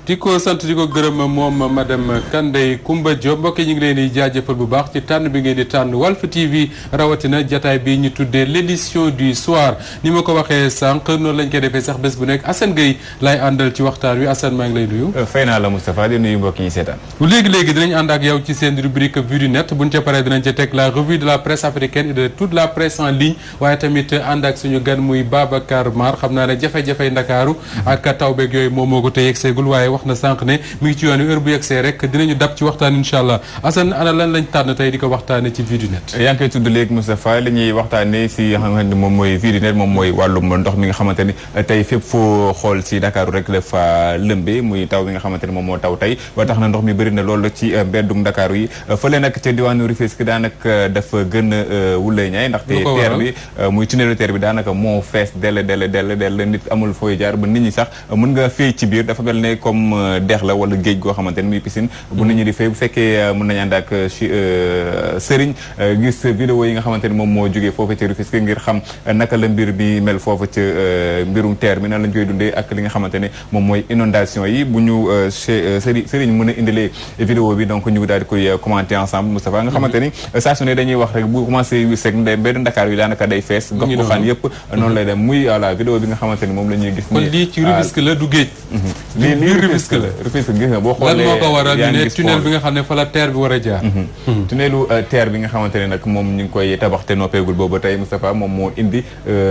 di ko sant di ko gërëm moom madame Kandé Koumba Diop mbokk yi ñu ngi leen di jaajëfal bu baax ci tànn bi ngeen di tànn Walf TV rawatina jataay bi ñu tuddee l'édition du soir ni ma ko waxee sànq noonu lañ koy defee sax bés bu nekk Assane Gueye lay àndal ci waxtaan wi Assane maa ngi lay nuyu. fay naa la Moustapha di nuyu mbokk yi seetaan. léegi dinañ ànd ak yow ci seen rubrique vue du net buñ ca paree dinañ ca teg la revue de la presse africaine et de toute la presse en ligne waaye tamit ànd ak suñu gan muy Babacar Mar xam naa ne jafe-jafey Ndakaaru ak taw beeg yooyu moom moo ko tey yegseegul waaye wax na sànq ne mi ngi ci yoon heure bu yegsee rek dinañu dab ci waxtaan incha allah Assane ana lan lañ tànn tey di ko waxtaane ci vue du net. yaa ngi koy tudd léegi Moustapha li ñuy waxtaane si nga xamante ne moom mooy vue du net moom mooy wàllum ndox mi nga xamante ni tey fépp foo xool si Dakar rek dafa lëmbe muy taw bi nga xamante ne moom moo taw tey ba tax na ndox mi bëri na loolu ci mbeddum Dakar yi fële nag ca diwaanu Rufisque daanaka dafa gën a wulee ñaay ndaxte terre bi muy tunnelu terre bi daanaka moo fees dell nit amul fooy jaar ba nit ñi sax mën nga féey ci biir dafa mel ne comme dex la wala géej goo xamante ne muy piscine bu nit ñi di féey bu fekkee mën nañu ànd ak Serigne gis vidéo yi nga xamante ne moom moo jógee foofu ci Rufisque ngir xam naka la mbir bi mel foofu ci mbirum terre bi nan lañ koy dundee ak li nga xamante ne moom mooy inondation yi bu ñu Serigne mën a indilee vidéo bi donc ñu daal di koy commenter ensemble Moustapha nga xamante ni saa su ne dañuy wax rek bu commencé wis rek mbedd Dakar yi daanaka day fees gox goxaan yëpp noonu lay dem muy voilà vidéo bi nga xamante ni moom la ñuy gis kon lii ci Rufisque la du géej lii Rufisque la Rufisque gis nga boo xoolee lan moo ko waral ñu ne tunnel bi nga xam ne fa la terre bi war a jaar tunnelu terre bi nga xamante ne nag moom ñu ngi koy tabax te noppeegul boobu tey Moustapha moom moo indi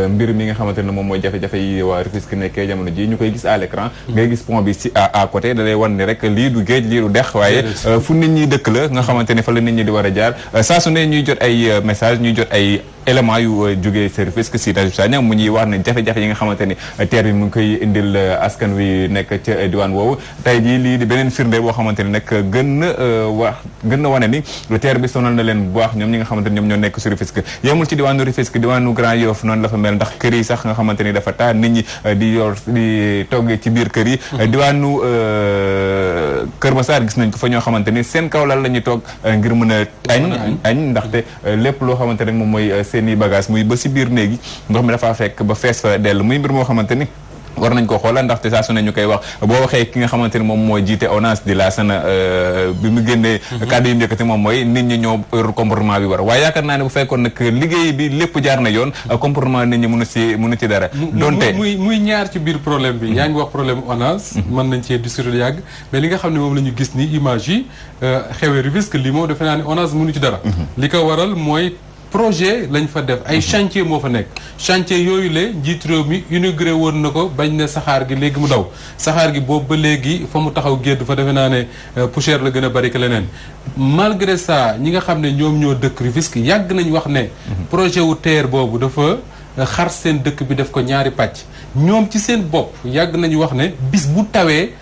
mbir mi nga xamante ne moom mooy jafe-jafe yi waa Rufisque nekkee jamono ji ñu koy gis à l'écran ngay gis pont bi si à côté da lay wan ni rek lii du géej lii du dex waaye fu nit ñi dëkk la nga xamante ne fa la nit ñi di war a jaar saa su ne ñuy jot ay message ñuy jot ay éléments yu jógee service que si Najib Sagna mu ñuy wax ne jafe-jafe yi nga xamante ni terre bi mu ngi koy indil askan wi nekk ca diwaan woowu tey jii lii di beneen firnde boo xamante ni nag gën na wane ni terre bi sonal na leen bu baax ñoom ñi nga xamante ni ñoom ñoo nekk si Rufisque yemul ci diwaanu Rufisque diwaanu Grand Yoff noonu la fa mel ndax kër yi sax nga xamante ni dafa taa nit ñi di toggee ci biir kër yi diwaanu Kër Massar gis nañ ko fa ñoo xamante ni seen kaw lal la ñuy toog ngir mën a añ ndaxte lépp loo xamante ne moom mooy seeni bagage muy ba si biir néegi ndox mi dafa fekk ba fees fa dell muy mbir moo xamante ni war nañ ko xoolal ndaxte saa su ne ñu koy wax boo waxee ki nga xamante ni moom mooy jiite ONAS di Lassana bi mu génnee kàddu yi njëkkati moom mooy nit ñi ñoo yor comportement bi war waaye yaakaar naa ne bu fekkoon nag liggéey bi lépp jaar na yoon comportement nit ñi mënu ci dara donte muy ñaar ci biir problème bi yaa ngi wax problème ONAS mën nañ cee discuter yàgg mais li nga xam ne moom la ñu gis ni image yi xewee Rufisque li moom defe naa ne ONAS mënu ci dara li ko waral mooy projet lañ fa def ay chantier moo fa nekk chantier yooyu la njiit réew mi inauguré woon na ko bañ ne saxaar gi léegi mu daw saxaar gi boobu ba léegi fa mu taxaw gédd fa defe naa ne poussière la gën a bari que leneen malgré ça ñi nga xam ne ñoom ñoo dëkk Rufisque yàgg nañ wax ne projet wu TER boobu dafa xar seen dëkk bi def ko ñaari pàcc ñoom ci seen bopp yàgg nañu wax ne bis bu tawee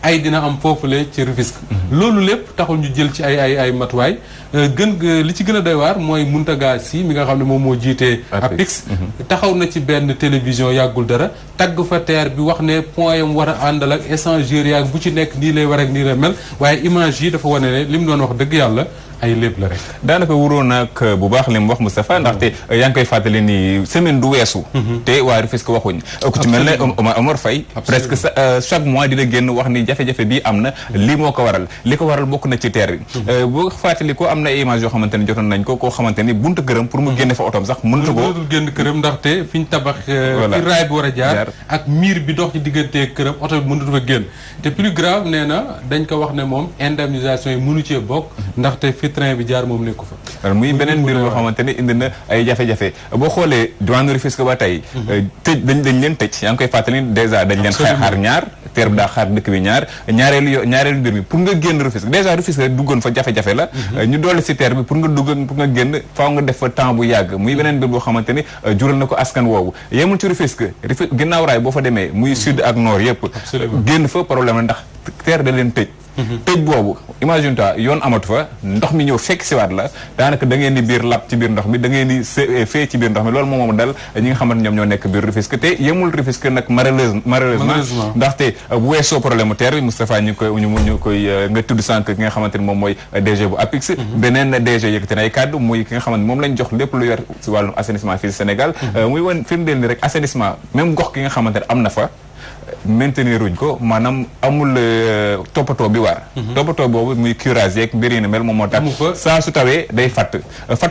ay dina am foofule ci Rufisque loolu lépp taxul ñu jël ci ay matuwaay li ci gën a doy waar mooy Mountaga Sy mi nga xam ne moom moo jiitee APIX taxaw na ci benn télévision yàggul dara tagg fa TER bi wax ne point yam war a àndal ak échangeur yaag bu ci nekk nii lay war ak nii lay mel waaye image yi dafa wane ne li mu doon wax dëgg yàlla ay lépp la rek daanaka wuroon nag bu baax li mu wax Moustapha ndaxte yaa ngi koy fàttali ni semaine du weesu te waa Rufisque waxuñ ku ci mel ne Omar Faye presque chaque mois dina génn wax ni jafe-jafe bii am na lii moo ko waral li ko waral bokk na ci TER bi boo fàttali ko am na image yoo xamante ni jotoon nañ ko koo xamante ni buntu këram pour mu génne fa otoom sax mënatu ko génn këram ndaxte fi ñu tabax fi raay bi war a jaar ak miir bi dox ci diggante këram oto bi mënatu fa génn te plus grave nee na dañ ko wax ne moom indemnisation yi mënu cee bokk ndaxte train bi jaar moom nekku fa muy beneen mbir boo xamante ni indi na ay jafe-jafe boo xoolee diwaanu Rufisque ba tey tëj dañ leen tëj yaa ngi koy fàttali dèjà dañ leen xaar ñaar TER bi daa xaar dëkk bi ñaar ñaareelu mbir mi pour nga génn Rufisque dèjà Rufisque duggoon fa jafe-jafe la ñu dolli si TER bi pour nga génn faaw nga def fa temps bu yàgg muy beneen mbir boo xamante ni jural na ko askan woowu yemul ci Rufisque ginnaaw raay boo fa demee muy sud ak nord yëpp génn fa problème la ndax TER da leen tëj tëj boobu imagine toi yoon amatu fa ndox mi ñëw fekk siwaat la daanaka da ngeen di biir lap ci biir ndox mi da ngeen di fee ci biir ndox mi loolu moom dal ñi nga xamante ñoom ñoo nekk biir Rufisque te yemul Rufisque nag malheureusement ndaxte bu weesoo problème mu TER bi Moustapha ñu koy nga tudd sànq ki nga xamante ni moom mooy DG bu APIX beneen DG yëkkati na ay kàddu muy ki nga xamante moom lañ jox lépp lu yor si wàllum assainissement fii Sénégal muy woon firndeel ni rek assainissement même gox ki nga xamante ne am na fa maintenir wuñ ko maanaam amul toppatoo bi war. toppatoo boobu muy curage yeeg mbir yi ne mel moom moo tax saa su tawee day fatt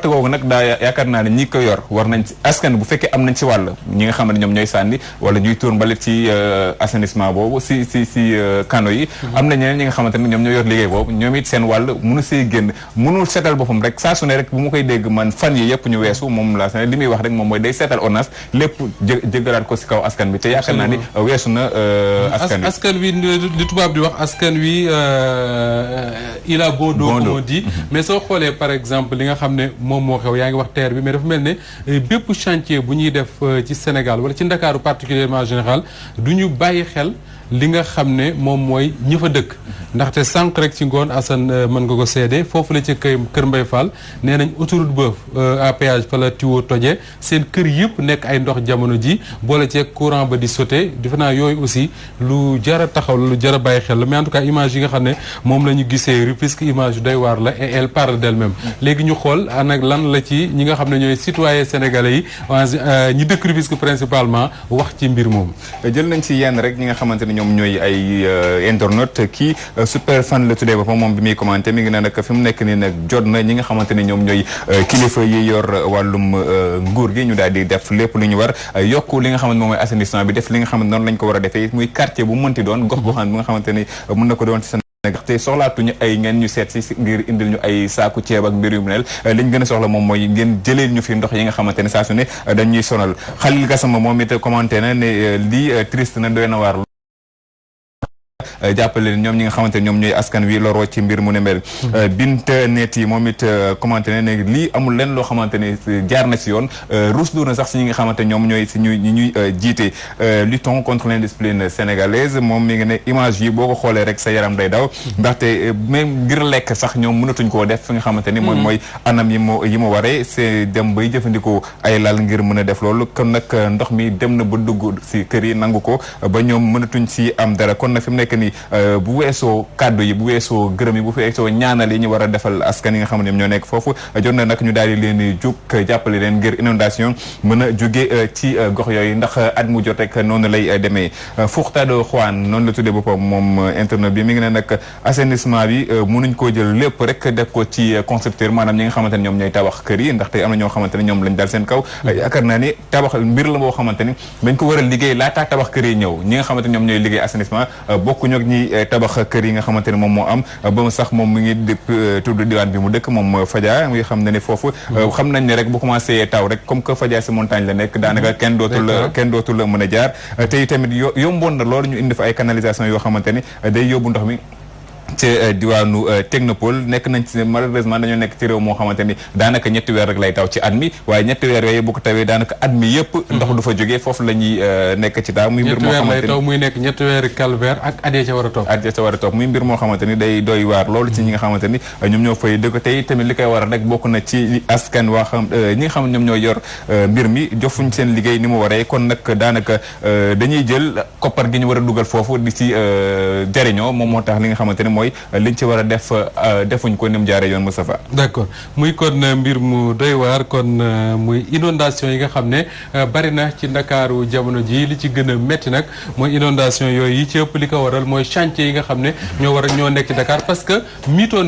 googu nag daa yaakaar naa ne ñi ko yor war nañ ci askan bu fekkee am nañ ci wàll ñi nga xam ne ñoom ñooy sànni wala ñuy tuur mbalit ci assainissement boobu si canaux yi am na ñeneen ñi nga xamante ne ñoom ñoo yor liggéey boobu ñoom it seen wàll mënu see génn mënul seetal boppam rek saa su ne rek bu ma koy dégg man fan yi yëpp ñu weesu moom laa sane li muy wax rek moom mooy day seetal ONAS lépp jëggalaat ko si kaw askan bi te yaakaar naa ni weesu na askan wi li tubaab di wax askan wi il a bon dos comme on dit mais soo xoolee par exemple li nga xam ne moom moo xew yaa ngi wax terre bi mais dafa mel ne bépp chantier bu ñuy def ci Sénégal wala ci Ndakaaru particulièrement général du ñu bàyyi xel li nga xam ne moom mooy ñi fa dëkk ndaxte sànq rek ci ngoon Assane mën nga ko seede foofu la ci kër Mbay Fall nee nañ autoroute ba à péage fa la tuyau tojee seen kër yëpp nekk ay ndox jamono ji boole ceeg courant ba di sauté defe naa yooyu aussi lu jar a taxaw lu jar a bàyyi xel la mais en tout cas image yi nga xam ne moom la ñu gisee Rufisque image yu doy waar la et elle parle d'elle-même léegi ñu xool nag lan la ci ñi nga xam ne ñooy citoyens sénégalais yi ñi dëkk Rufisque principalement wax ci mbir moom jël nañ ci yenn rek ñi nga xamante ne ñoom ñooy ay internautes kii super fan la tuddee boppam moom bi muy commenté mi ngi ne nag fi mu nekk nii nag jot na ñi nga xamante ne ñoom ñooy kilifa yi yor wàllum nguur gi ñu daal di def lépp lu ñu war yokk li nga xamante moom mooy assainissement bi def li nga xamante noonu lañ ko war a defee muy quartier bu mënti doon gox goxaan bi nga xamante ni mën na ko doon ci Sénégal te soxlaatuñu ay ngeen ñu seet si ngir indil ñu ay saaku ceeb ak mbir yu mel liñ gën a soxla moom mooy ngeen jëleel ñu fi ndox yi nga xamante ne saa su ne dañuy sonal Khalil Gassama moom it commenté na ne lii triste na doy na waar jàppale ñoom ñi nga xamante ne ñoom ñooy askan wi loroo ci mbir mu ne mel Binta Net yi moom it commenté ne lii amul leen loo xamante ne jaar na si yoon ruus na sax si ñi nga xamante ñoom ñooy si ñuy jiite luttons contre l'indiscipline sénégalaise moom mi ngi ne image yi boo ko xoolee rek sa yaram day daw ndaxte même ngir lekk sax ñoom mënatuñ koo def fi nga xamante ni mooy anam yi mu waree c'est dem bay jëfandikoo ay lal ngir mën a def loolu kon nag ndox mi dem na ba dugg si kër yi nangu ko ba ñoom mënatuñ si am dara kon nag fi mu nekk nii bu weesoo kàddu yi bu weesoo gërëm yi bu weesoo ñaanal yi ñu war a defal askan yi nga xam ne ñoom ñoo nekk foofu jot na nag ñu daal di leen di jug jàppale leen ngir inondation mën a jóge ci gox yooyu ndax at mu jot rek noonu lay demee Fuxtado Xuan noonu la tuddee boppam moom internet bi mi ngi ne nag assainissement bi mënuñ koo jël lépp rek def ko ci constructeur maanaam ñi nga xamante ne ñoom ñooy tabax kër yi ndaxte am na ñoo xamante ne ñoom lañ dal seen kaw yaakaar naa ni tabax mbir la boo xamante ni dañ ko war a liggéey laataa tabax kër yi ñëw ñi nga xamante ne ñoom ñooy liggéey assainissement bokkuñu ak ñi tabax kër yi nga xamante ne moom moo am ba mu sax moom mu ngi dëkk tudd diwaan bi mu dëkk moom Fadia muy xam ne ne foofu xam nañ ne rek bu commencé taw rek comme que Fadia si montagne la nekk daanaka kenn dootul mën a jaar te tamit yomboon na loolu ñu indi fa ay canalisation yoo xamante ni day yóbbu ndox mi ci diwaanu Technopole nekk nañ ci malheureusement dañoo nekk ci réew moo xamante ni daanaka ñetti weer rek lay taw ci at mi waaye ñetti weer yooyu bu ko tawee daanaka at mi yëpp ndox du fa jógee foofu la ñuy nekk ci taw muy mbir moo xamante ni taw muy nekk ñetti weeri calvaire ak at ya ca war a topp muy mbir moo xamante ni day doy waar loolu ci ñi nga xamante ni ñoom ñoo fay dëkk tey tamit li koy waral rek bokk na ci askan waa xam ñi nga xam ne ñoom ñoo yor mbir mi jofuñ seen liggéey ni mu waree kon nag daanaka dañuy jël koppar gi ñu war a dugal foofu di ci jariñoo moom moo tax li nga xamante ni mooy liñ ci war a def defuñ ko ni mu jaaree yoon Moustapha. d'accord muy kon mbir mu doy waar kon muy inondation yi nga xam ne bari na ci Ndakaaru jamono ji li ci gën a métti nag mooy inondation yooyu yi ci ëpp li ko waral mooy chantier yi nga xam ne ñoo nekk ci Dakar parce que miinoon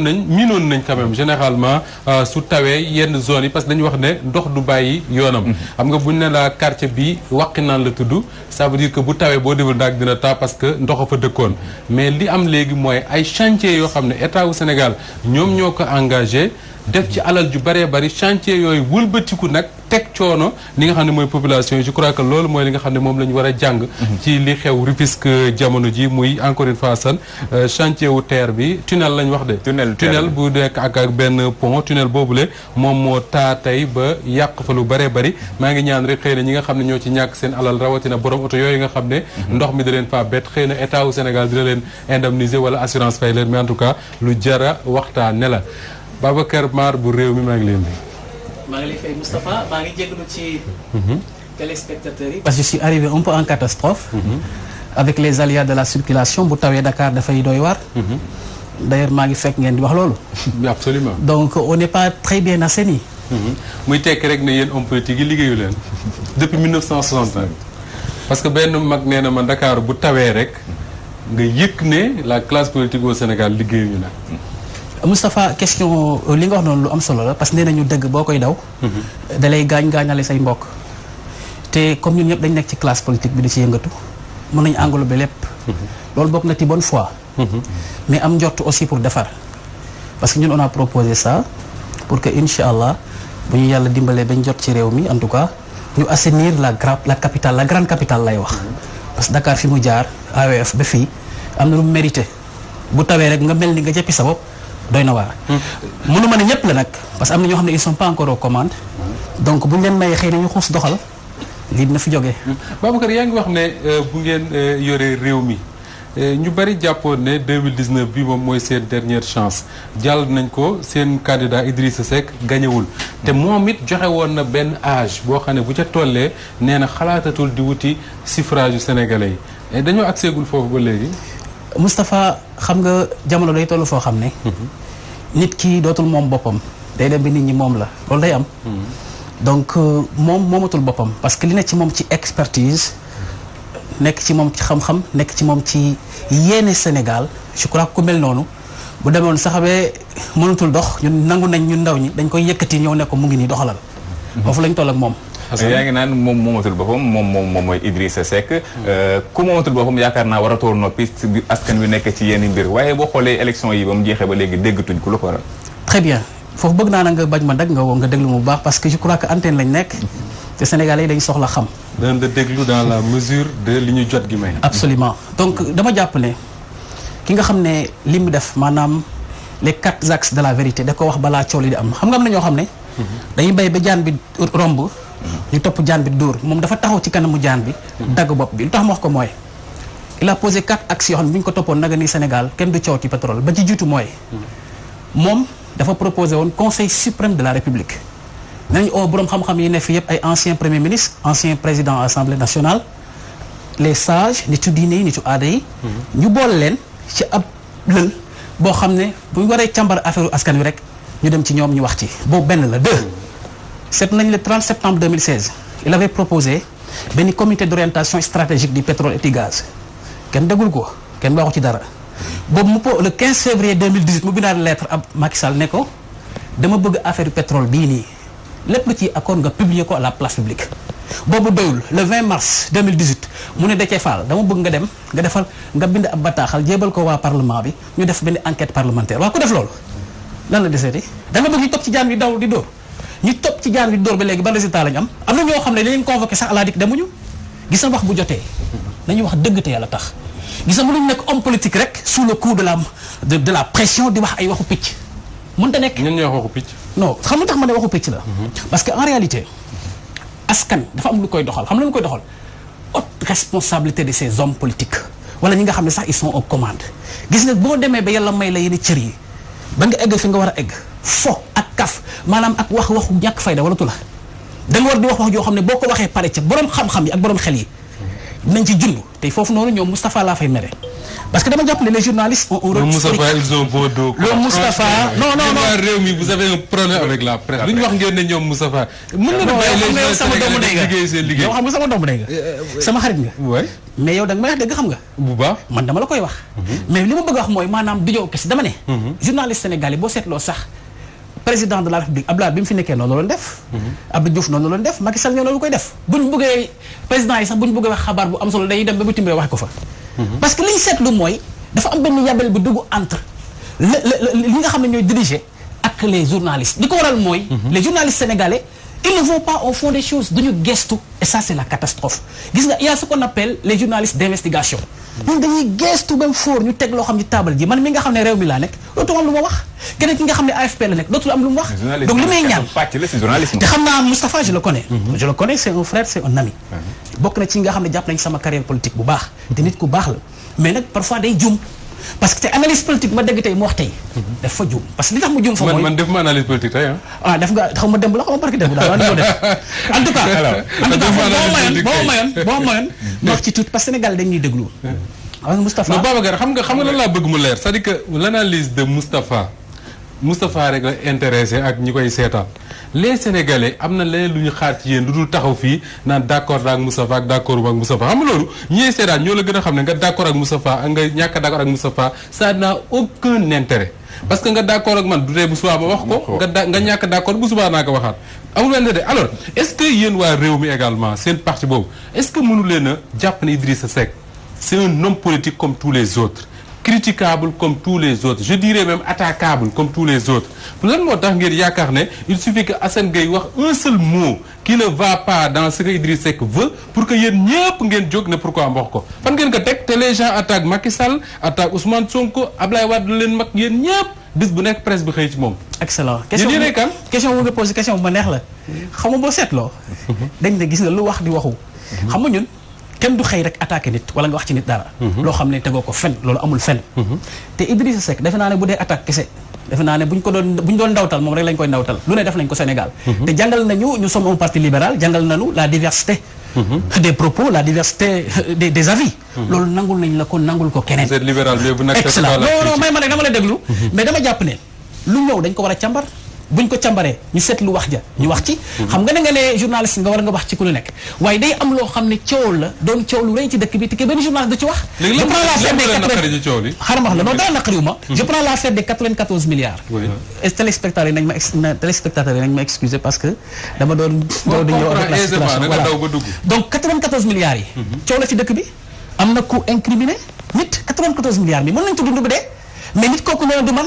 nañ quand même généralement su tawee yenn zones yi parce que dañu wax ne ndox du bàyyi yoonam. xam nga buñ ne la quartier bi Wakhinane la tudd ça veut dire que bu tawee boo deful ndax dina taa parce que ndox a fa dëkkoon mais li am léegi mooy ay chantier yoo xam ne état wu Sénégal ñoom ñoo ko engagé def ci alal ju bëree bëri chantier yooyu wëlbatiku nag teg coono li nga xam ne mooy population yi je crois que loolu mooy li nga xam ne moom la ñu war a jàng ci li xew Rufisque jamono ji muy encore une fois san chantier wu terre bi tunnel lañ wax de tunnel bu nekk ak benn pont tunnel boobule moom moo taa tey ba yàq fa lu bëree bëri maa ngi ñaan rek xëy na ñi nga xam ne ñoo ci ñàkk seen alal rawatina borom oto yooyu nga xam ne ndox mi da leen faa bett xëy na état wu Sénégal dina leen indemniser wala assurance fay leen mais en tout cas lu jara waxtaane la Babacar Mar bu réew mi maa ngi leen di. maa ngi lay fay Moustapha maa ngi jégalu ci téléspectateurs yi. parce que je suis arrivé un peu en catastrophe. avec les aléas de la circulation bu tawee Dakar dafay doy waar. d'ailleurs maa ngi fekk ngeen di wax loolu. absolument donc on n'est pas très bien assaini. muy tekki rek ne yéen hommes politiques yi liggéeyu leen depuis 1969. parce que benn mag nee na ma Dakar bu tawee rek nga yëg ne la classe politique au Sénégal liggéeyuñu nag. Moustapha question li nga wax noonu lu am solo la parce que nee nañu dëgg boo koy daw. da lay gaañale say mbokk. te comme ñun ñëpp dañ nekk ci classe politique bi di ci yëngatu mën nañu englober lépp. loolu bokk na ci bonne foi. mais am njort aussi pour defar. parce que ñun on a proposé ça pour que incha allah bu ñu yàlla dimbalee bañ jot ci réew mi en tout cas ñu assainir la capitale la grande capitale lay wax. parce que Dakar fi mu jaar AOF ba fii am na lu mu mérité bu tawee rek nga mel ni nga jëppi sa bopp doy na waar. mënu ma ne ñëpp la nag parce que am na ñoo xam ne ils sont pas encore aux commandes. donc bu ñu leen mayee xëy na ñu xuus doxal lii dina fi jógee. Babacar yaa ngi wax ne bu ngeen yoree réew mi. ñu bari jàppoon ne 2019 bi moom mooy seen dernière chance jàll nañ ko seen candidat Idrissa Seck gañewul te moom it joxe woon na benn âge boo xam ne bu ca tollee nee na xalaatatul di wuti suffrage yu sénégalais yi dañoo agseegul foofu ba léegi. Moustapha xam nga jamono day toll foo xam ne. nit ki dootul moom boppam day dem bi nit ñi moom la loolu day am. donc moom moomatul boppam parce que li nekk ci moom ci expertise. nekk ci moom ci xam-xam nekk ci moom ci yéene Sénégal je crois que ku mel noonu bu demoon saxabee mënatul dox ñun nangu nañ ñun ndaw ñi dañ koy yëkkati ñëw ne ko mu ngi nii doxalal. foofu lañ toll ak moom. yaa ngi naan moom moomatul boppam moom mooy Idrissa Seck. ku moomatul boppam yaakaar naa waratoo noppi si askan wi nekk ci yenn mbir waaye boo xoolee élection yi ba mu jeexee ba léegi déggatuñ ku la ko waral. très bien foofu bëgg naa na nga bañ ma dag nga déglu mu baax parce que je crois que antenne lañ nekk. te Sénégalais yi dañu soxla xam. danañ la déglu dans la mesure de li ñu jot gi may. absolument donc dama jàpp ne ki nga xam ne li mu def maanaam les 4 axes de la vérité da ko wax balaa coow li di am xam nga am na ñoo xam ne. dañuy bay ba jaan bi romb. ñu topp jaan bi dóor moom dafa taxaw ci kanamu jaan bi. dagg bopp bi lu tax ma wax ko mooy. il a posé 4 axes yoo xam ne bu ñu ko toppoon naga ni Sénégal kenn du coow ci pétrole ba ci jiitu mooy. moom dafa proposé woon conseil suprême de la république. nañu oo boroom xam-xam yi ne fi yëpp ay ancien premier ministre ancien président assemblée nationale les sages nitu diine yi nitu aada yi. ñu boole leen ci ab lël boo xam ne bu ñu waree càmbar affaire askan wi rek ñu dem ci ñoom ñu wax ci boobu benn la deux. seet nañ le 30 septembre 2016 il avait proposé benn comité d'orientation stratégique du pétrole et du gaz kenn déggul ko kenn waxu ci dara boobu mu le 15 février 2018 mu bindaat lettre ab Macky Sall ne ko dama bëgg affaire pétrole bii nii. lépp lu ci accord nga publier ko à la place publique boobu doyul le 20 mars 2018 mu ne Déthié Fall dama bëgg nga dem nga defal nga bind ab bataaxal jébal ko waa parlement bi ñu def benn enquête parlementaire waa ku def loolu lan la deseeti da nga bëgg ñu topp ci jaan bi daw di dóor ñu topp ci jaan bi di dóor ba léegi ban résultat lañu am na ñoo xam ne dañu convoqué sax à la DIC demuñu gis na wax bu jotee nañuy wax dëgg te yàlla tax gis na mënuñu nekk homme politique rek sous le coup de la pression di wax ay waxu picc mënta nekk. ñun ñoo waxu picc. non xam nga tax ma ne waxu picc la. parce que en réalité askan dafa am lu koy doxal xam nga lu koy doxal haute responsabilité de ces hommes politiques wala ñi nga xam ne sax ils sont aux commandes gis nga boo demee ba yàlla may la yenn cër yi ba nga egg fi nga war a egg fo ak kaf maanaam ak waxu ñàkk fayda wala tu la da nga war di wax yoo xam ne boo ko waxee pare ca borom xam-xam yi ak borom xel yi nañ ci jund te foofu noonu ñoom Moustapha laa fay mere. parce que dama jàpp ne les journalistes ont un rôle historique. Moustapha ils ont beau dos. le Moustapha non réew mi vous avez un problème avec la presse. lu ñu wax ngeen ne ñoom Moustapha. mën nga bàyyi les sama doomu ndey nga liggéey seen liggéey. yow xam nga sama doomu ndey nga. sama xarit nga. waay mais yow da nga may wax dëgg xam nga. bu baax man dama la koy wax. mais li ma bëgg a wax mooy maanaam du jow kese dama ne. journaliste sénégalais boo seetloo sax président de la république Abdoulaye bi mu fi nekkee noonu la doon def. Abdou Diouf noonu la doon def Macky Sall noonu la koy def bu ñu bëggee président yi sax bu ñu bëggee wax xabaar bu am solo dañuy dem ba bitim réew wax ko fa. parce que li ñu seetlu mooy dafa am benn yabel bu dugg entre li nga xam ne ñooy diriger ak les journalistes li ko waral mooy. les journalistes sénégalais ils ne vont pas au fond des choses duñu gestu et ça c'est la catastrophe gis nga il y a ce qu'on appelle les journalistes d'investigation. ñun dañuy gestu ba fóor ñu teg loo xam ne taabal ji man mi nga xam ne réew mi laa nekk dootul am lu ma wax keneen ki nga xam ne AFP la nekk dootul am lu mu wax. donc li may ñaan te xam naa Moustapha je le connais. je le connais c'est un frère c'est un ami. bokk na ci nga xam ne jàpp nañ sama carrière politique bu baax. te nit ku baax la mais nag parfois day juum parce que te analyse politique ma dégg tey mu wax tey. daf fa juum parce que li tax mu juum fa mooy man def ma analyse politique tey ah. def nga xaw ma démb la xaw ma barki démb daal waaye def en tout cas boo mayoon ma wax ci tuuti parce que Sénégal dañuy déglu. waaw Moustapha non Babacar xam nga lan laa bëgg mu leer c'est-à-dire que l'analyse de Moustapha rek la intéressé ak ñi koy seetaan les Sénégalais am na leneen lu ñu xaar ci yéen lu dul taxaw fii naan d'accord ak Moustapha ak d'accord ak Moustapha xam nga loolu ñii seetaan ñoo la gën a xam ne nga d'accord ak Moustapha ak nga ñàkk a d'accord ak Moustapha ça n'a aucun intérêt parce que nga d'accord ak man du tee bu subaa ma wax ko nga ñàkk d'accord bu subaa naa ko waxaat amul benn intérêt alors est-ce que yéen waa réew mi également seen parti boobu est-ce que mënu leen a jàpp ne Idrissa Seck c'est un homme politique comme tous les autres critiquable comme tous les autres je dirais même attaquable comme tous les autres lan moo tax ngeen yaakaar ne il suffit que Assane Gueye wax un seul mot qui ne va pas dans ce que Idriss Seck veut pour que yéen ñëpp ngeen jóg ne pourquoi wax ko fan ngeen ko teg te les gens attaquent Macky Sall attaquent Ousmane Sonko Ablaye Wade leen mag yéen ñëpp bis bu nekk presse bi xëy ci moom. excellent question bu nga posé question bu ma neex la xam nga boo seetloo dañ ne gis nga lu wax di waxu xam nga ñun kenn du xëy rek attaqué nit wala nga wax ci nit dara loo xam ne tegoo ko fen loolu amul fen te Idrissa Seck defe naa ne bu dee attaque kese defe naa ne buñ doon ndawtal moom rek lañ koy ndawtal lu ne def nañ ko Sénégal te jàngal nañu nous sommes un parti libéral jàngal nañu la diversité des propos la diversité des avis loolu nangul nañ la ko nangul ko keneen vous êtes libéral mais vous n'acceptez excellent pas la critique. non may ma rek dama la déglu mais dama jàpp ne lu ñëw dañ ko war a càmbar buñ ko càmbaree ñu seet lu wax ja ñu wax ci xam nga ne journaliste nga war nga wax ci ku lu nekk waaye day am loo xam ne coow la doon coow lu rëy ci dëkk bi te benn journaliste du ci wax je prends l'affaire des xaaral ma wax la non dara naqariwu ma je prends l'affaire des 94 milliards téléspectateurs yi nañ ma excuser parce que dama doon di ñëw avec la situation voilà donc 94 milliards yi coow la ci dëkk bi am na ku incriminé nit 94 milliards bi mën nañ ko dund bi dee mais nit kooku noonu du man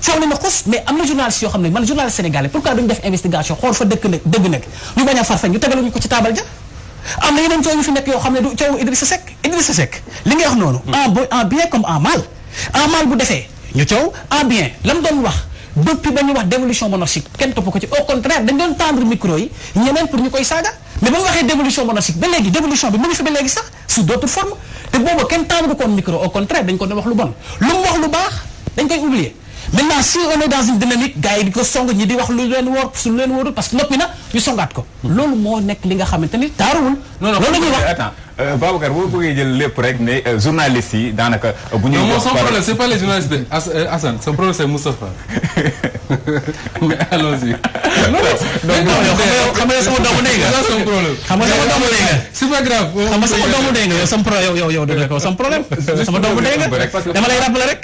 coow na ma xus mais am na journaliste yoo xam ne man journaliste sénégalais pourquoi duñu def investigation xool fa dëgg nekk ñu bañ a farfeñ ñu tegaluñu ko ci taabal ja am na yeneen coow yu fi nekk yoo xam ne du coow Idrissa Seck li nga wax noonu en bien comme en mal bu defee ñu coow en bien lam doon wax depuis ba ñu wax dévolution monarchique kenn topp ko ci au contraire dañ doon tendre micro yi ñeneen pour ñu koy saaga mais ba mu waxee dévolution monarchique ba léegi dévolution bi mu ngi fi ba léegi sax sous d'autres formes te booba kenn tendre koon micro au contraire dañ ko doon wax lu bon lu mu wax lu baax dañ koy oublier maintenant si on est dans une dynamique gars yi di ko song ñi di wax lu leen wóor su lu leen wóorul parce que noppi na ñu songaat ko loolu moo nekk li nga xamante ni taaruwul loolu la ñuy wax attends Babacar boo bëggee jël lépp rek ne journalistes yi daanaka bu ñuy non son problème c'est pas les journalistes de Assane son problème c'est Moustapha mais allons-y xam nga sama doomu ndey nga son problème xam nga sama doomu ndey nga c'est pas grave xam nga sama doomu ndey nga yow yow dëgg ko sama problème sama doomu ndey nga dama lay rappeler rek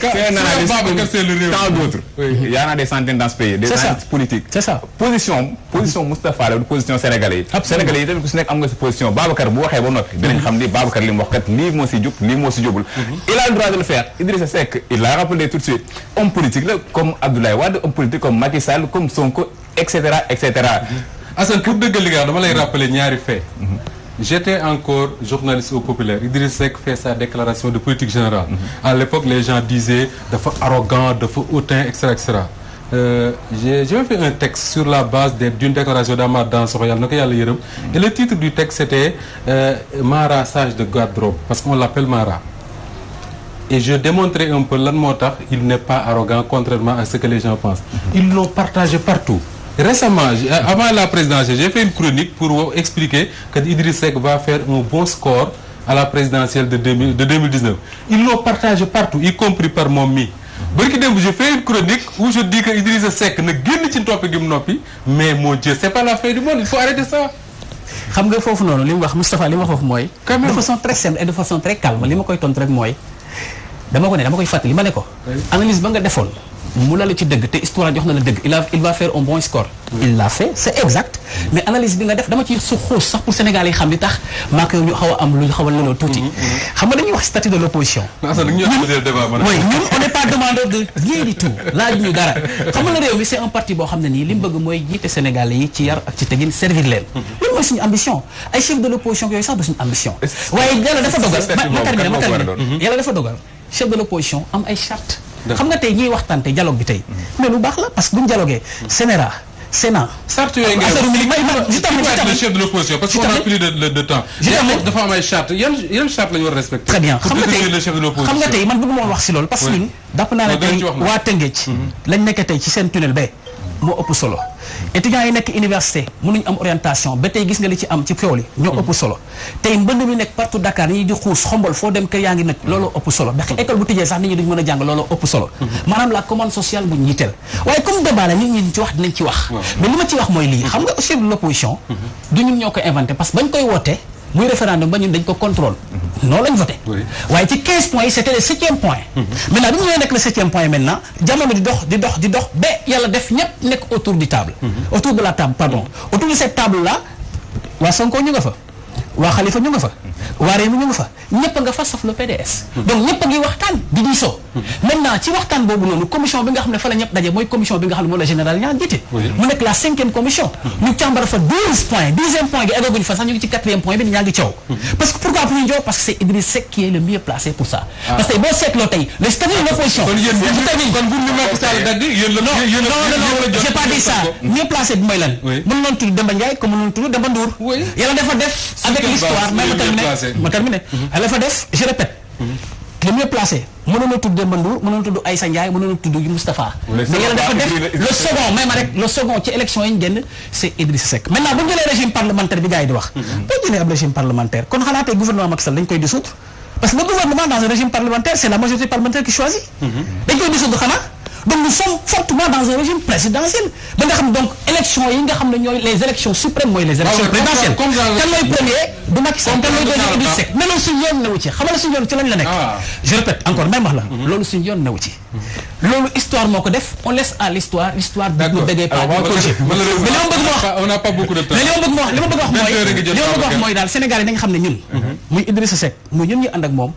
c'est le réew tant d'autres y en a des centaines dans ce pays des analystes politiques c'est ça position Moustapha la du position sénégalais yi sénégalais yi tamit ku si nekk am nga si position Babacar bu waxee ba noppi dinañ xam ni Babacar li mu wax kat lii moo si jub lii moo si jubul il a le droit de le faire Idrissa Seck il l'a rappelé tout de suite homme politique la comme Abdoulaye Wade homme politique comme Macky Sall comme Sonko etc. Assane pour dëggal li nga dama lay rappeler ñaari fait j'étais encore journaliste au Populaire Idriss Seck fait sa déclaration de politique générale à l'époque les gens disaient dafa arrogant dafa hautain etc. J'ai fait un texte sur la base d'une déclaration d'Amath Dansokho yàlla na ko yàlla yërëm et le titre du texte c'était Mara sage de garde-robe parce qu'on l'appelle Mara et je démontrais un peu lan moo tax il n'est pas arrogant contrairement à ce que les gens pensent ils l'ont partagé partout récemment avant la présidentielle j'ai fait une chronique pour expliquer que Idriss Seck va faire un bon score à la présidentielle de 2019 ils l'ont partagé partout y compris par moom mi barki démb j'ai fait une chronique où je dis que Idrissa Seck na génn ci noppi gi mu noppi mais mon Dieu c'est pas la fin du monde il faut arrêter ça. xam nga foofu noonu li mu wax Moustapha li mu wax foofu mooy. de façon très simple et de façon très calme li ma koy tontu rek mooy dama koy fàttali ma ne ko. analyse ba nga defoon mu la ci dëgg te histoire jox na la dëgg il va faire un bon score. il l'a fait c'est exact mais analyse bi nga def dama ci su xuus sax pour Sénégal yi xam li tax maa ko ñu xaw a am lu ñu xaw a lëloo tuuti. xam nga dañuy wax statut de l'opposition. ñun on n'est pas demandeur de rien du tout laaj ñu dara xam nga réew mi c'est un parti boo xam ne nii li mu bëgg mooy jiite Sénégalais yi ci yar ak ci tegin servir leen. loolu mooy suñu ambition ay chef de l'opposition yooyu sax du suñu ambition. waaye yàlla dafa dogal ma terminer yàlla dafa dogal chef de l'opposition am ay charte xam nga tey ñiy waxtaan tey dialogue bi tey mais lu baax la parce que buñu dialogué Sénat charte yooyu ngay wax le chef de l'opposition parce qu'on a plus de temps dafa am ay charte yan charte la ñu war a respecter très bien pour définir le chef de l'opposition xam nga tey man bëgg moon wax si loolu parce que ñun dàpp naa ne tey waa Tëngéej lañ nekk tey ci seen tunnel ba moo ëpp solo étudiants yi nekk université mënuñ am orientation ba tey gis nga li ci am ci coow li ñoo ëpp solo tey mbënd mi nekk partout Dakar ñi di xuus xombol foo dem kër yaa ngi nag looloo ëpp solo ndax école bu tijjee sax nit ñi duñ mën a jàng looloo ëpp solo maanaam la commande sociale bu ñiiteel waaye comme débat la nit ñi ci wax dinañ ci wax mais li ma ci wax mooy lii xam nga chef de l'opposition du ñun ñoo ko inventé parce que bañ koy wootee muy référendum ba ñun dañ ko contrôle noonu lañ voté waaye ci 15 points yi c'était le 7e point maintenant bi ñu ñëwee nekk le 7e point maintenant jamono di dox ba yàlla def ñëpp nekk autour du table autour de la table pardon autour de cette table là waa Sonko ñu nga fa waa Khalifa ñu nga fa waa Rewmi ñu nga fa ñëpp a nga fa sauf le PDS donc ñëpp a ngi waxtaan di diisoo maintenant ci waxtaan boobu noonu commission bi nga xam ne fa la ñëpp daje mooy commission bi nga xam ne moo la général ñaa jiite mu nekk la 5e commission ñu càmbar fa 12 points 10e point gi eggaguñu fa sax ñu ngi ci 4e point bi ñaa ngi coow parce que pourquoi pour ñu jow parce que c'est Idriss Seck qui est le mieux placé pour ça parce que boo seetloo tey le statut de l'opposition kon yéen kon bu ñu Macky Sall dagg yéen la non j'ai pas dit ça mieux placé bi mooy lan mën noon tudd Demba Ndiaye comme mën noon tudd Demba Ndour yàlla dafa def avec l'histoire ma terminer elle fa def je répète le mieux placé mënoon a tudd Demba Ndour mënoon a tudd Aïssa Ndiaye mënoon a tudd Moustapha mais yàlla dafa def le second même rek le second ci élection yi ñu génn c'est Idriss Seck maintenant bu ñu jëlee régime parlementaire bi gars yi di wax boo jëlee ab régime parlementaire kon xanaa tey gouvernement Macky Sall dañ koy dissoudre parce que le gouvernement dans un régime parlementaire c'est la majorité parlementaire qui choisit dañ koy dissoudre xanaa donc nous sommes fortement dans un régime présidentiel ba nga xam donc élection yi nga xam ne ñooy les élections suprêmes mooy les élections présidentielles kan mooy premier du Macky Sall kan mooy deuxième Idriss Seck mais loolu suñu yoon newu ci xam nga suñu yoon ci lañ la nekk je répète encore même wax la loolu suñu yoon newu ci loolu histoire moo ko def on laisse à l'histoire du ñu déggee pas corriger mais li ma bëgg ma wax on n'a pas beaucoup de temps mais li ma bëgg wax mooy daal Sénégal yi dañ xam ne ñun muy Idrissa Seck muy ñun ñu ànd ak moom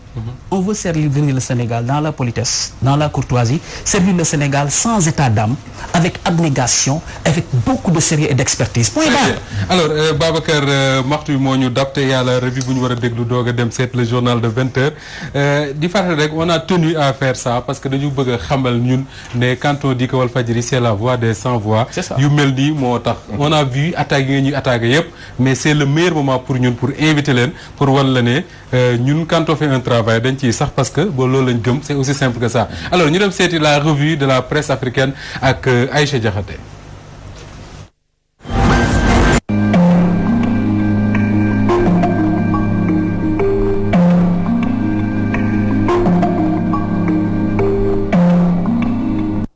on veut servir le Sénégal dans la politesse dans la courtoisie servir le Sénégal sans état d'âme avec abnégation avec beaucoup de sérieux et d'expertise point barre. Alors Babacar waxtu bi moo ñu dab te yàlla revue bu ñu war a déglu doog a dem seet le journal de 20h di fàttali rek on a tenu à faire ça parce que dañu bëgg a xamal ñun ne quand on dit que Walfadjri c'est la voix des sans voix yu mel nii moo tax on a vu attaques yi ñuy attaqué yëpp mais c'est le meilleur moment pour ñun pour inviter leen pour wan la ne ñun quand on fait un travail dañ ciy sax parce que boo loolu lañ gëm c'est aussi simple que ça alors ñu dem seeti la revue de la presse africaine ak Aïcha Diakhaté.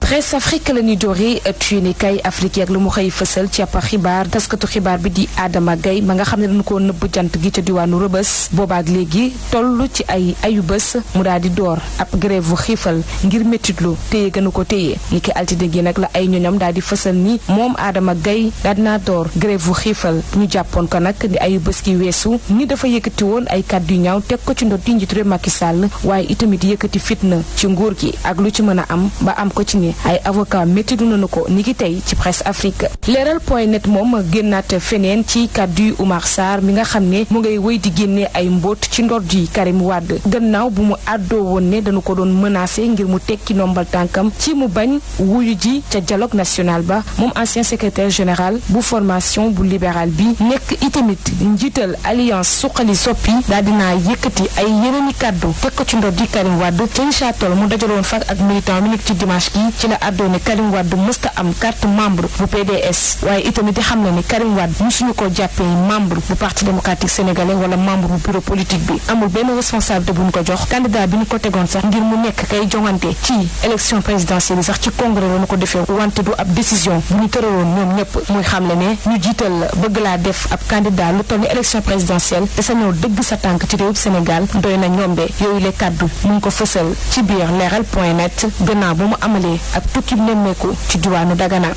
Presse Afrique la ñuy dooree tuuti kay Afrique ak lu mu xëy fësal ci ab xibaar taskatu xibaar bi di Adama Gaye ma nga xam ne dañu ko nëbb jant gi ca diwaanu Rëbës boobaak léegi toll ci ay ayu bés mu daal di door ab grève bu xiifal ngir méttitlu téye gënu ko téye ni ki altine gi nag la ay ñoñam daal di fësal ni moom Adama Gaye daal dinaa door grève bu xiifal ñu jàppoon ko nag di ayu bés ki weesu ni dafa yëkkati woon ay kàddu yu ñaaw teg ko ci ndot yi njiitu réew Macky Sall waaye itamit yëkkati fitna ci nguur gi ak lu ci mën a am ba am ko ci ni ay avocat métti du nañu ko ni ki tey ci Presse Afrique leeral.net moom génnaat feneen ci kàddu yu Oumar Sarr mi nga xam ne mu ngay wéy di génne ay mbóot ci ndord yi Karim Wade gannaaw bu mu àddoo woon ne dañu ko doon menacé ngir mu tekki nombal tànkam ci mu bañ wuyu ji ca dialogue national ba moom ancien secrétaire général bu formation bu libéral bi nekk itamit njiital alliance suqali soppi daal dinaa yëkkati ay yeneeni kàddu teg ko ci ndord yi Karim Wade ca Richard Toll mu dajaloon fa ak militant mi nekk ci dimanche gi ci la àddoo ne Karim Wade mësta am carte membre bu PDS waaye itamit di xam na ni Karim Wade musuñu ko jàppee membre bu parti démocratique sénégalais wala membre bu bureau politique bi amul benn responsabilité bu ñu ko jox candidat bi ñu ko tegoon sax ngir mu nekk kay jongante ci élection présidentielle yi sax ci congrès la ñu ko defee wante du ab décision bu ñu tëraloon ñoom ñëpp muy xam le ne ñu jiital bëgg laa def ab candidat lu toll ni élection présidentielle te sa ñëw dëgg sa tànk ci réewum Sénégal doy na ñoom de yooyu le kàddu mu ngi ko fësal ci biir leeral.net gannaaw ba mu amalee ak tukki nemmeeku ci diwaanu Dagana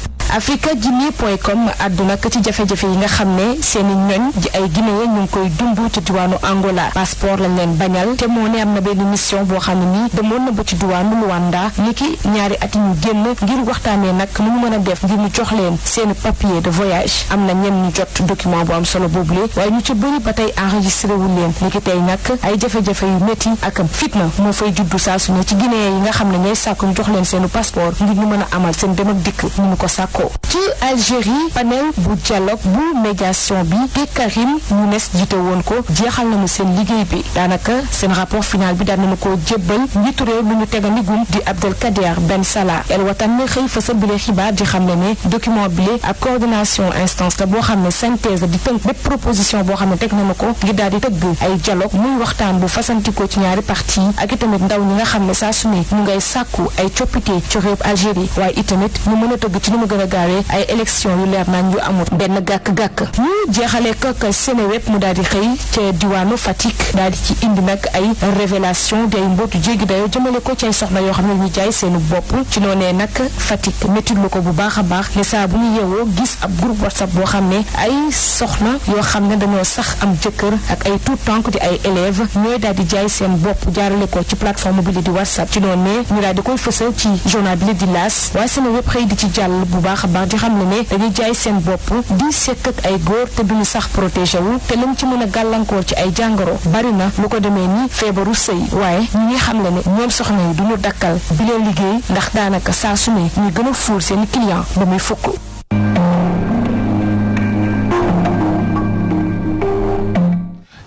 africaguinée.com àdduna ci jafe-jafe yi nga xam ne seeni ñoñ ji ay Guinéen ñu ngi koy dund ci diwaanu Angola passeport lañ leen bañal te moo ne am na benn mission boo xam ne nii demoon na ba ci diwaanu Luanda niki ñaari at yi ñu génn ngir waxtaanee nag nu ñu mën a def ngir ñu jox leen seeni papier de voyage am na ñenn ñu jot document bu am solo boobule waaye ñu ci bëri ba tey enregistré wu leen niki tey nag ay jafe-jafe yu métti ak fitna moo fay juddu saa su ne ci Guinéen yi nga xam ne ñooy sàkku ñu jox leen seeni passeport ngir ñu mën a amal seen dem ak dikk ñu ko sàkk ko. ci Algérie panel bu dialogue bu médiation bi di Karim Younes jiite woon ko jeexal nañu seen liggéey bi daanaka seen rapport final bi daan nañu ko jébbal njiitu réew mi ñu tegandigum di Abdelkader Ben Salah El Watan ne xëy fësal bile xibaar di xam ne document bile ak coordination instance la boo xam ne synthèse di tënk bépp proposition boo xam ne teg nañu ko ngir daal di tëgg ay dialogue muy waxtaan bu fasantikoo ci ñaari parti ak itamit ndaw ñi nga xam ne saa su ne ñu ngay sàkku ay coppite ci réew Algérie waaye itamit ñu mën a tëgg ci ni mu gën a gaawee ay élection yu leer nañ yu amul benn gàkk-gàkk ñu jeexalee ko Seneweb mu daal di xëy ca diwaanu Fatick daal di ci indi nag ay révélation di ay mbootu jéggi dayoo jëmale ko ci ay soxna yoo xam ne ñu jaay seenu bopp ci noonee nag Fatick métti lu ko bu baax a baax ne saa bu ñu yeewoo gis ab groupe WhatsApp boo xam ne ay soxna yoo xam ne dañoo sax am jëkkër ak ay tout tànk di ay élèves ñooy daal di jaay seen bopp jaarale ko ci plateforme bi di WhatsApp ci noonee ñu daal di koy fësal ci journal bi di L'As waaye Seneweb xëy di ci jàll bu baax a baax di xam ne dañuy jaay seen bopp di sekk ak ay góor te duñu sax protégé wu te lañ ci mën a gàllankoor ci ay jàngoro bari na lu ko demee ni feebaru sëy waaye ñi ngi xam ne ñoom soxna yi duñu dakkal bi leen liggéey ndax daanaka saa su ne ñu gën a fuur seen client ba muy fukk.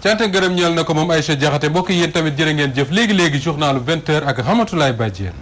cant ngërëm ñeel na ko moom Aïcha Diakhaté mbokk yéen tamit jërë ngeen jëf léegi-léegi journalu 20h ak Ramatoulaye Badiane